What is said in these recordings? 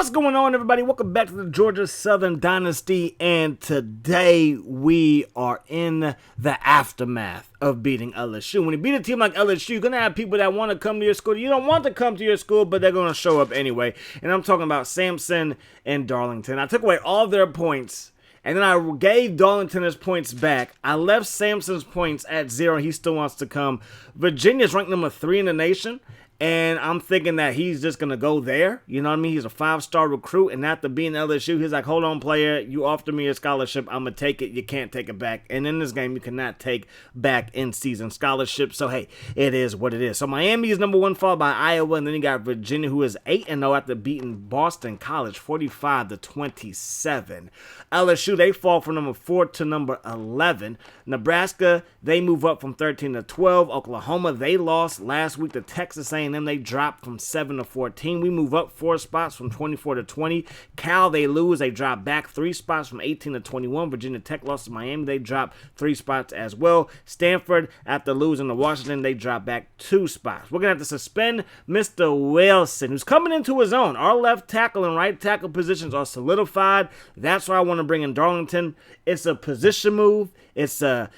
What's going on, everybody? Welcome back to the Georgia Southern dynasty, and today we are in the aftermath of beating LSU. When you beat a team like LSU, you're going to have people that want to come to your school. You don't want to come to your school, but they're going to show up anyway, and I'm talking about Samson and Darlington. I took away all their points, and then I gave Darlington his points back. I left Samson's points at 0, and he still wants to come. Virginia's ranked number 3 in the nation. And I'm thinking that he's just going to go there. You know what I mean? He's a 5-star recruit. And after being LSU, he's like, hold on, player. You offered me a scholarship. I'm going to take it. You can't take it back. And in this game, you cannot take back in-season scholarships. So, hey, it is what it is. So, Miami is number 1, followed by Iowa. And then you got Virginia, who is 8-0 after beating Boston College 45-27. LSU, they fall from number 4 to number 11. Nebraska, they move up from 13 to 12. Oklahoma, they lost last week to Texas A&M. They dropped from 7 to 14. We move up 4 spots from 24 to 20. Cal, they lose. They drop back 3 spots from 18 to 21. Virginia Tech lost to Miami. They drop 3 spots as well. Stanford, after losing to Washington, they drop back 2 spots. We're going to have to suspend Mr. Wilson, who's coming into his own. Our left tackle and right tackle positions are solidified. That's why I want to bring in Darlington. It's a position move. It's a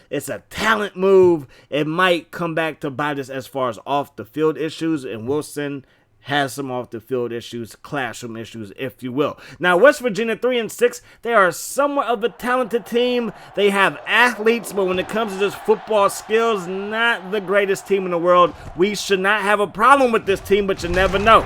talent move. It might come back to bite us as far as off the field issues, and Wilson has some off the field issues, classroom issues, if you will. Now, West Virginia 3-6, they are somewhat of a talented team. They have athletes, but when it comes to just football skills, not the greatest team in the world. We should not have a problem with this team, but you never know.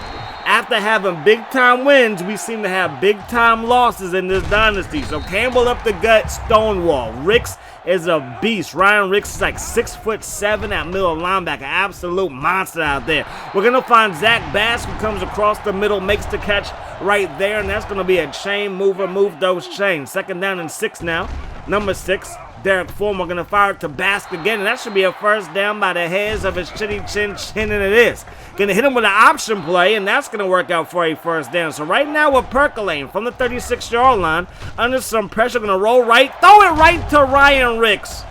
After having big-time wins, we seem to have big-time losses in this dynasty. So Campbell up the gut, Stonewall. Ricks is a beast. Ryan Ricks is like 6'7" at middle linebacker. Absolute monster out there. We're going to find Zach Bass, who comes across the middle, makes the catch right there, and that's going to be a chain mover. Move those chains. 2nd down and 6 now. Number 6. Derek Fulmer going to fire it to Bask again, and that should be a first down by the hairs of his chinny chin, and it is. Going to hit him with an option play, and that's going to work out for a first down. So right now we're percolating from the 36-yard line under some pressure. Going to roll right, throw it right to Ryan Ricks.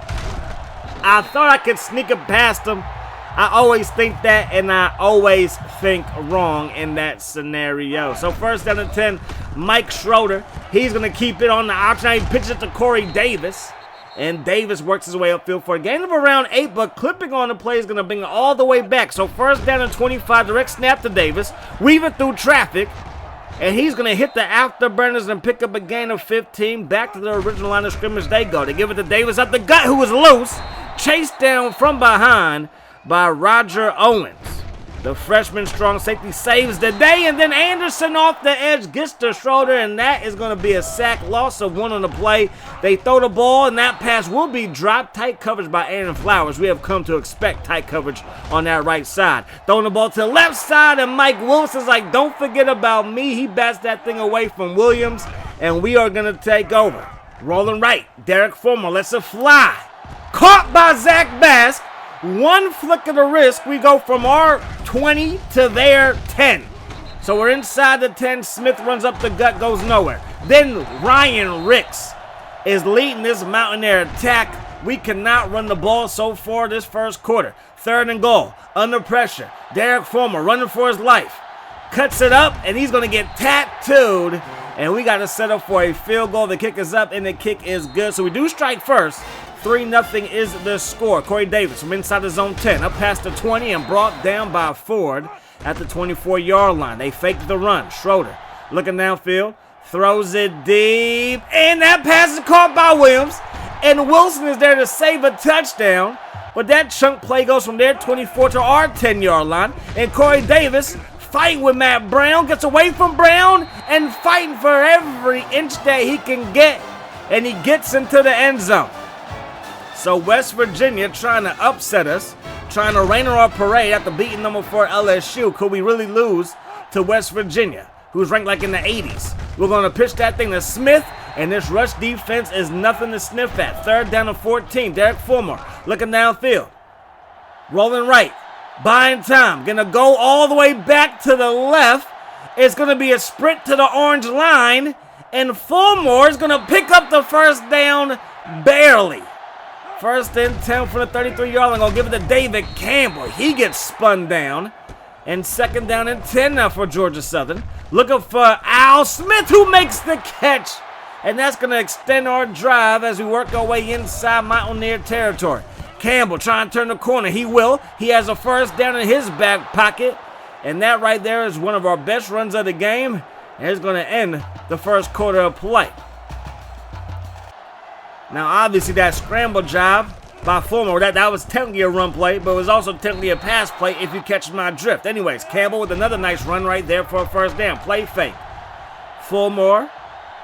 I thought I could sneak it past him. I always think that, and I always think wrong in that scenario. So first down and 10, Mike Schroeder. He's going to keep it on the option. He pitches it to Corey Davis. And Davis works his way upfield for a gain of around 8, but clipping on the play is going to bring it all the way back. So first down and 25, direct snap to Davis, weaving through traffic, and he's going to hit the afterburners and pick up a gain of 15. Back to the original line of scrimmage they go. They give it to Davis up the gut, who was loose, chased down from behind by Roger Owens. The freshman strong safety saves the day, and then Anderson off the edge gets to Schroeder, and that is going to be a sack, loss of 1 on the play. They throw the ball, and that pass will be dropped. Tight coverage by Aaron Flowers. We have come to expect tight coverage on that right side. Throwing the ball to the left side, and Mike Wilson's like, don't forget about me. He bats that thing away from Williams, and we are going to take over. Rolling right, Derek Fulmer lets it fly. Caught by Zach Bass. One flick of the wrist, we go from our 20 to their 10. So we're inside the 10. Smith runs up the gut, goes nowhere. Then Ryan Ricks is leading this Mountaineer attack. We cannot run the ball so far this first quarter. 3rd and goal, under pressure. Derek Fulmer running for his life. Cuts it up, and he's going to get tattooed. And we got to set up for a field goal. The kick is up, and the kick is good. So we do strike first. 3-0 is the score. Corey Davis from inside the zone 10, up past the 20 and brought down by Ford at the 24-yard line. They faked the run. Schroeder looking downfield, throws it deep, and that pass is caught by Williams. And Wilson is there to save a touchdown, but that chunk play goes from their 24 to our 10-yard line. And Corey Davis fighting with Matt Brown, gets away from Brown and fighting for every inch that he can get, and he gets into the end zone. So West Virginia trying to upset us, trying to rain on our parade after beating number 4 LSU. Could we really lose to West Virginia, who's ranked like in the 80s? We're going to pitch that thing to Smith, and this rush defense is nothing to sniff at. 3rd down and 14. Derek Fulmer looking downfield. Rolling right. Buying time. Going to go all the way back to the left. It's going to be a sprint to the orange line, and Fulmer is going to pick up the first down barely. 1st and 10 from the 33-yard line. Gonna give it to David Campbell. He gets spun down. And second down and 10 now for Georgia Southern. Looking for Al Smith, who makes the catch. And that's going to extend our drive as we work our way inside Mountaineer territory. Campbell trying to turn the corner. He will. He has a first down in his back pocket. And that right there is one of our best runs of the game. And it's going to end the first quarter of play. Now, obviously, that scramble job by Fulmer, that was technically a run play, but it was also technically a pass play if you catch my drift. Anyways, Campbell with another nice run right there for a first down. Play fake. Fulmer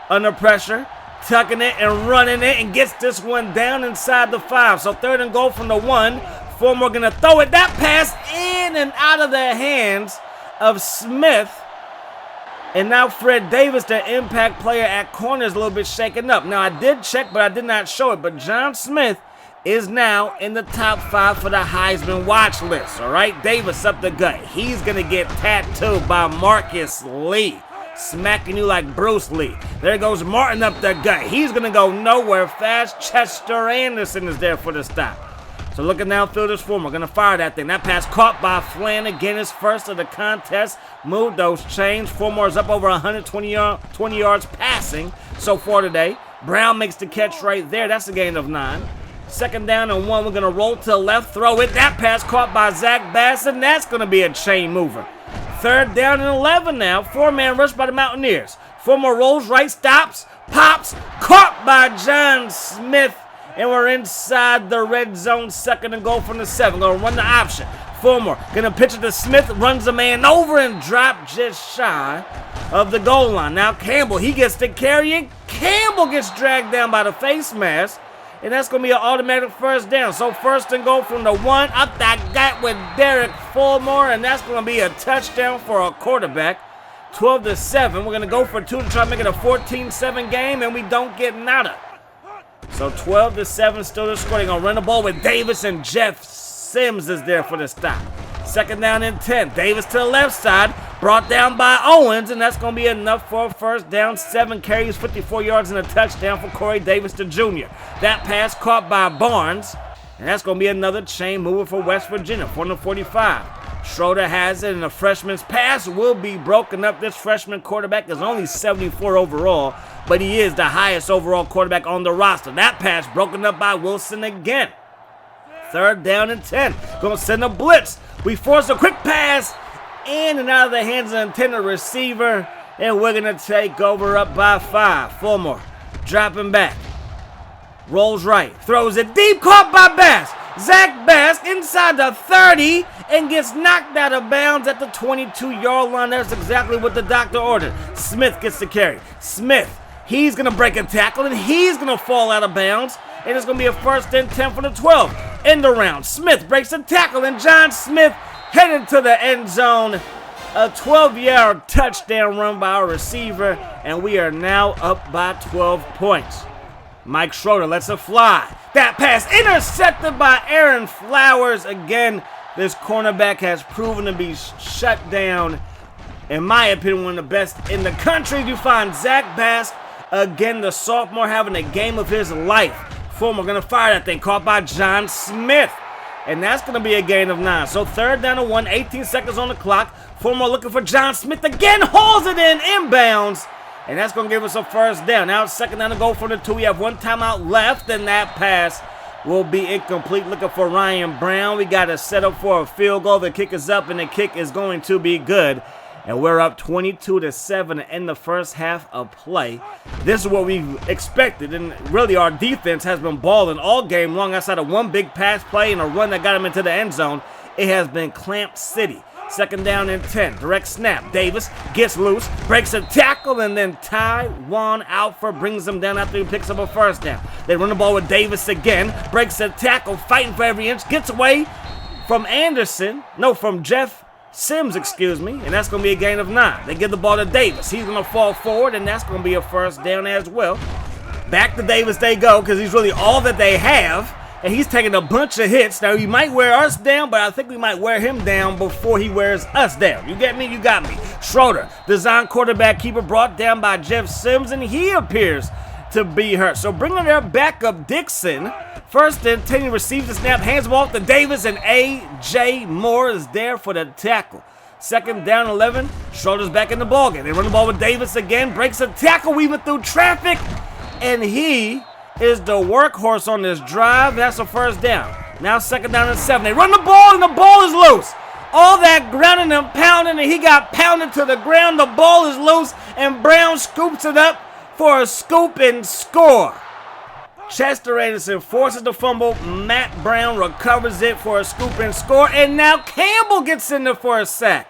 under pressure, tucking it and running it, and gets this one down inside the 5. So third and goal from the 1. Fulmer going to throw it. That pass in and out of the hands of Smith. And now Fred Davis, the impact player at corner, is a little bit shaken up. Now, I did check, but I did not show it. But John Smith is now in the top 5 for the Heisman watch list, all right? Davis up the gut. He's going to get tattooed by Marcus Lee, smacking you like Bruce Lee. There goes Martin up the gut. He's going to go nowhere fast. Chester Anderson is there for the stop. So looking downfield is Fulmer. Going to fire that thing. That pass caught by Flynn. Again, his first of the contest. Move those chains. Fulmer is up over 120 yards passing so far today. Brown makes the catch right there. That's a gain of 9. Second down and 1. We're going to roll to the left, throw it. That pass caught by Zach Bass, and that's going to be a chain mover. Third down and 11 now. 4-man rush by the Mountaineers. Fulmer rolls right, stops, pops, caught by John Smith, and we're inside the red zone. Second and goal from the 7. Going to run the option. Fulmer going to pitch it to Smith, runs the man over and drop just shy of the goal line. Now Campbell, he gets to carry it. Campbell gets dragged down by the face mask. And that's going to be an automatic first down. So first and goal from the 1. Up that gut with Derek Fulmer. And that's going to be a touchdown for a quarterback. 12-7. We're going to go for 2 to try to make it a 14-7 game. And we don't get nada. So 12-7 still the score. They're going to run the ball with Davis, and Jeff Sims is there for the stop. Second down and 10. Davis to the left side. Brought down by Owens, and that's going to be enough for a first down. 7 carries, 54 yards, and a touchdown for Corey Davis the Jr. That pass caught by Barnes, and that's going to be another chain mover for West Virginia. 4-45. Schroeder has it, and the freshman's pass will be broken up. This freshman quarterback is only 74 overall, but he is the highest overall quarterback on the roster. That pass broken up by Wilson again. Third down and 10. Going to send a blitz. We force a quick pass in and out of the hands of the intended receiver, and we're going to take over up by 5. Fulmer dropping back. Rolls right. Throws it deep. Caught by Bass. Zach Bass inside the 30 and gets knocked out of bounds at the 22-yard line. That's exactly what the doctor ordered. Smith gets the carry. Smith, he's going to break a tackle, and he's going to fall out of bounds. And it's going to be a first and 10 for the 12. End around. Smith breaks a tackle, and John Smith headed to the end zone. A 12-yard touchdown run by our receiver, and we are now up by 12 points. Mike Schroeder lets it fly. That pass intercepted by Aaron Flowers. Again, this cornerback has proven to be shut down. In my opinion, one of the best in the country. You find Zach Bass, again, the sophomore, having a game of his life. Fulmer going to fire that thing, caught by John Smith. And that's going to be a gain of 9. So third down and 1, 18 seconds on the clock. Fulmer looking for John Smith again, hauls it in inbounds. And that's going to give us a first down. Now it's second down to go for the 2. We have 1 timeout left, and that pass will be incomplete. Looking for Ryan Brown. We got to set up for a field goal. The kick is up, and the kick is going to be good. And we're up 22-7 in the first half of play. This is what we expected, and really our defense has been balling all game long. Outside of one big pass play and a run that got him into the end zone, it has been Clamp City. Second down and 10. Direct snap. Davis gets loose, breaks a tackle, and then Taiwan Alford brings him down after he picks up a first down. They run the ball with Davis again, breaks a tackle, fighting for every inch, gets away from Jeff Sims, and that's going to be a gain of 9. They give the ball to Davis. He's going to fall forward, and that's going to be a first down as well. Back to Davis they go, because he's really all that they have, and he's taking a bunch of hits. Now, he might wear us down, but I think we might wear him down before he wears us down. You get me? You got me. Schroeder, design quarterback keeper, brought down by Jeff Sims, and he appears to be hurt. So bringing their backup Dixon. First and 10, he receives the snap, hands the ball to Davis, and A.J. Moore is there for the tackle. 2nd down 11. Schroeder's back in the ballgame. They run the ball with Davis again. Breaks a tackle, weaving through traffic. And he is the workhorse on this drive. That's a 1st down. Now 2nd down and 7. They run the ball, and the ball is loose. All that grounding and pounding, and he got pounded to the ground. The ball is loose, and Brown scoops it up for a scoop and score. Chester Anderson forces the fumble. Matt Brown recovers it for a scoop and score. And now Campbell gets in there for a sack.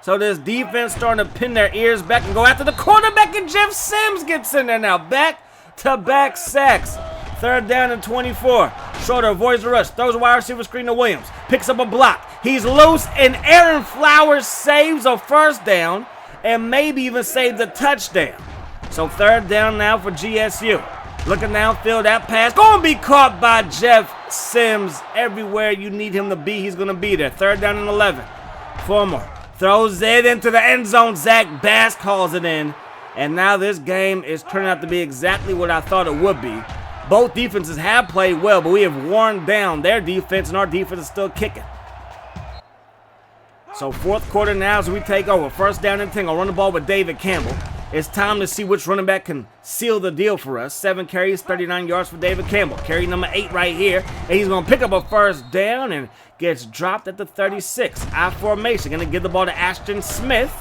So this defense starting to pin their ears back and go after the quarterback. And Jeff Sims gets in there now. Back-to-back sacks. 3rd down and 24. Schroeder avoids the rush. Throws a wide receiver screen to Williams. Picks up a block. He's loose. And Aaron Flowers saves a 1st down. And maybe even saves a touchdown. So 3rd down now for GSU. Looking downfield, that pass going to be caught by Jeff Sims. Everywhere you need him to be, he's going to be there. 3rd down and 11. Fulmer throws it into the end zone. Zach Bass calls it in. And now this game is turning out to be exactly what I thought it would be. Both defenses have played well, but we have worn down their defense, and our defense is still kicking. So 4th quarter now as we take over. 1st down and 10. I'll run the ball with David Campbell. It's time to see which running back can seal the deal for us. 7 carries, 39 yards for David Campbell. Carry number 8 right here. And he's going to pick up a 1st down and gets dropped at the 36. I formation. Going to give the ball to Ashton Smith.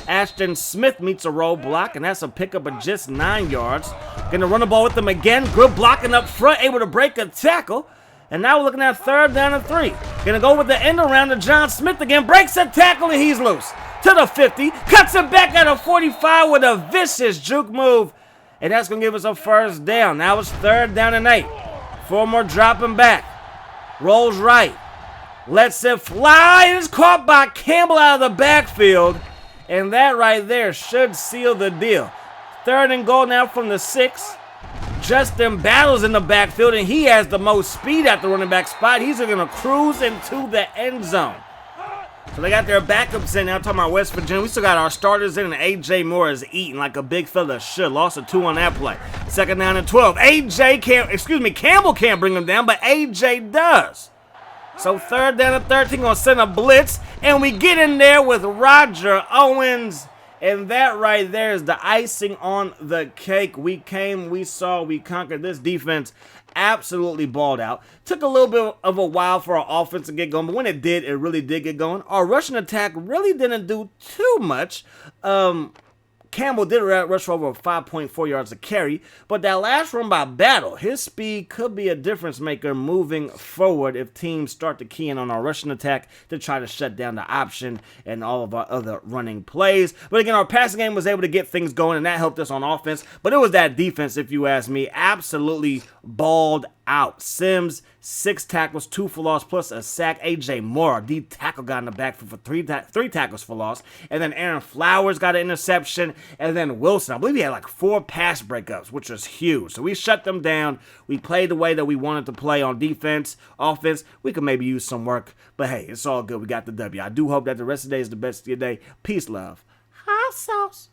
Ashton Smith meets a roadblock, and that's a pickup of just 9 yards. Going to run the ball with them again. Good blocking up front, able to break a tackle. And now we're looking at 3rd down and 3. Going to go with the end around to John Smith again. Breaks a tackle, and he's loose. To the 50, cuts it back at a 45 with a vicious juke move. And that's going to give us a 1st down. Now it's 3rd down and 8. Fulmer dropping back. Rolls right. Lets it fly. And it's caught by Campbell out of the backfield. And that right there should seal the deal. 3rd and goal now from the 6. Justin Battles in the backfield, and he has the most speed at the running back spot. He's going to cruise into the end zone. So they got their backups in now. Talking about West Virginia. We still got our starters in, and A.J. Moore is eating like a big fella should. Lost a 2 on that play. 2nd down and 12. Campbell can't bring him down, but A.J. does. So 3rd down and 13. Going to send a blitz, and we get in there with Roger Owens. And that right there is the icing on the cake. We came, we saw, we conquered. This defense absolutely balled out. Took a little bit of a while for our offense to get going, but when it did, it really did get going. Our rushing attack really didn't do too much. Campbell did rush for over 5.4 yards a carry, but that last run by Battle, his speed could be a difference maker moving forward if teams start to key in on our rushing attack to try to shut down the option and all of our other running plays. But again, our passing game was able to get things going, and that helped us on offense. But it was that defense, if you ask me, absolutely balled out. Sims, 6 tackles, 2 for loss, plus a sack. A.J. Moore, our D tackle, got in the backfield for 3 tackles for loss. And then Aaron Flowers got an interception. And then Wilson, I believe he had like 4 pass breakups, which was huge. So we shut them down. We played the way that we wanted to play on defense. Offense, we could maybe use some work. But hey, it's all good. We got the W. I do hope that the rest of the day is the best of your day. Peace, love. Hot sauce.